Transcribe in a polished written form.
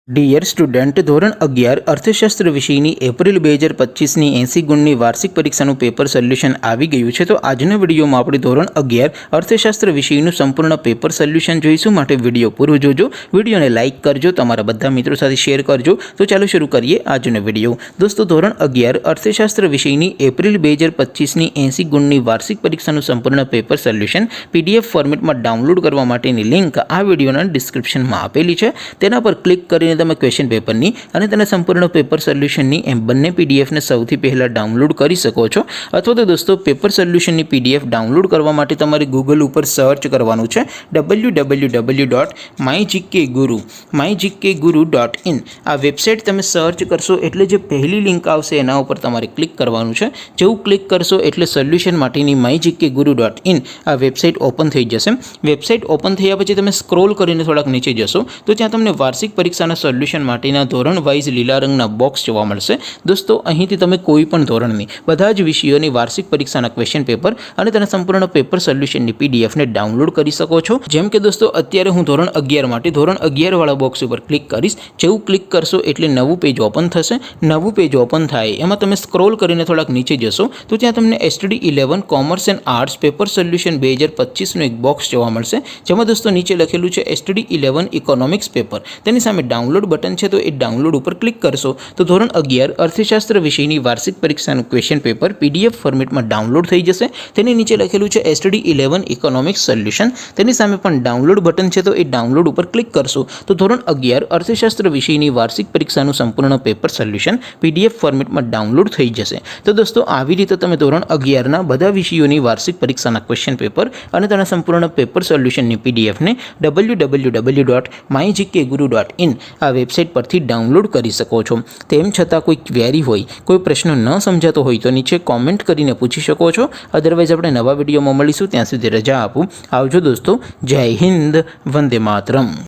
Dear student, ધોરણ 11 અર્થશાસ્ત્ર વિષયની એપ્રિલ 2025ની 80 ગુણની વાર્ષિક પરીક્ષાનું પેપર સોલ્યુશન આવી ગયું છે। તો આજના વિડીયોમાં આપણે ધોરણ 11 અર્થશાસ્ત્ર વિષયનું સંપૂર્ણ પેપર સોલ્યુશન જોઈશું। માટે વિડીયો પૂરો જોજો, વિડીયોને લાઇક કરજો, તમારા બધા મિત્રો સાથે શેર કરજો। તો ચાલો શરૂ કરીએ આજનો વિડીયો। દોસ્તો, ધોરણ 11 અર્થશાસ્ત્ર વિષયની એપ્રિલ 2025ની 80 ગુણની વાર્ષિક પરીક્ષાનું સંપૂર્ણ પેપર સોલ્યુશન PDF ફોર્મેટમાં ડાઉનલોડ કરવા માટેની લિંક આ વિડીયોના ડિસ્ક્રિપ્શનમાં આપેલી છે। તેના પર ક્લિક કરીને તમે ક્વેશ્ચન પેપરની અને તેના સંપૂર્ણ પેપર સોલ્યુશનની એમ બંને પીડીએફને સૌથી પહેલાં ડાઉનલોડ કરી શકો છો। અથવા તો દોસ્તો, પેપર સોલ્યુશનની PDF ડાઉનલોડ કરવા માટે તમારે ગૂગલ ઉપર સર્ચ કરવાનું છે www.mygkguru.in। આ વેબસાઇટ તમે સર્ચ કરશો એટલે જે પહેલી લિંક આવશે એના ઉપર તમારે ક્લિક કરવાનું છે। જેવું ક્લિક કરશો એટલે સોલ્યુશન માટેની mygkguru.in આ વેબસાઇટ ઓપન થઈ જશે। વેબસાઇટ ઓપન થયા પછી તમે સ્ક્રોલ કરીને થોડાક નીચે જશો તો ત્યાં તમને વાર્ષિક પરીક્ષાના સોલ્યુશન માટેના ધોરણ વાઇઝ લીલા રંગના બોક્સ જોવા મળશે। દોસ્તો, અહીંથી તમે કોઈ પણ ધોરણની બધા જ વિષયોની વાર્ષિક પરીક્ષાના ક્વેશ્ચન પેપર અને તેના સંપૂર્ણ પેપર સોલ્યુશનની પીડીએફને ડાઉનલોડ કરી શકો છો। જેમ કે દોસ્તો, અત્યારે હું ધોરણ 11 માટે ધોરણ 11 વાળા બોક્સ ઉપર ક્લિક કરીશ। જેવું ક્લિક કરશો એટલે નવું પેજ ઓપન થશે। નવું પેજ ઓપન થાય એમાં તમે સ્ક્રોલ કરીને થોડાક નીચે જશો તો ત્યાં તમને STD 11 commerce and arts paper solution 2025નું એક બોક્સ જોવા મળશે। જેમાં દોસ્તો નીચે લખેલું છે STD 11 ઇકોનોમિક્સ પેપર। તેની સામે ડાઉનલોડ બટન છે, તો એ ડાઉનલોડ ઉપર ક્લિક કરશો તો ધોરણ 11 અર્થશાસ્ત્ર વિષયની વાર્ષિક પરીક્ષાનું ક્વેશ્ચન પેપર PDF ફોર્મેટમાં ડાઉનલોડ થઈ જશે। તેની નીચે લખેલું છે STD 11 ઇકોનોમિક્સ સોલ્યુશન। તેની સામે પણ ડાઉનલોડ બટન છે, તો એ ડાઉનલોડ ઉપર ક્લિક કરશો તો ધોરણ 11 અર્થશાસ્ત્ર વિષયની વાર્ષિક પરીક્ષાનું સંપૂર્ણ પેપર સોલ્યુશન PDF ફોર્મેટમાં ડાઉનલોડ થઈ જશે। તો દોસ્તો, આવી રીતે તમે ધોરણ 11ના બધા વિષયોની વાર્ષિક પરીક્ષાના ક્વેશ્ચન પેપર અને તેના સંપૂર્ણ પેપર સોલ્યુશનની PDFને www.mygkguru.in આ વેબસાઇટ પરથી ડાઉનલોડ કરી શકો છો। તેમ છતાં કોઈ ક્વેરી હોય, કોઈ પ્રશ્ન ન સમજાતો હોય તો નીચે કોમેન્ટ કરીને પૂછી શકો છો। અદરવાઇઝ આપણે નવા વિડીયોમાં મળીશું, ત્યાં સુધી રજા આપું। આવજો દોસ્તો, જય હિન્દ, વંદે માતરમ।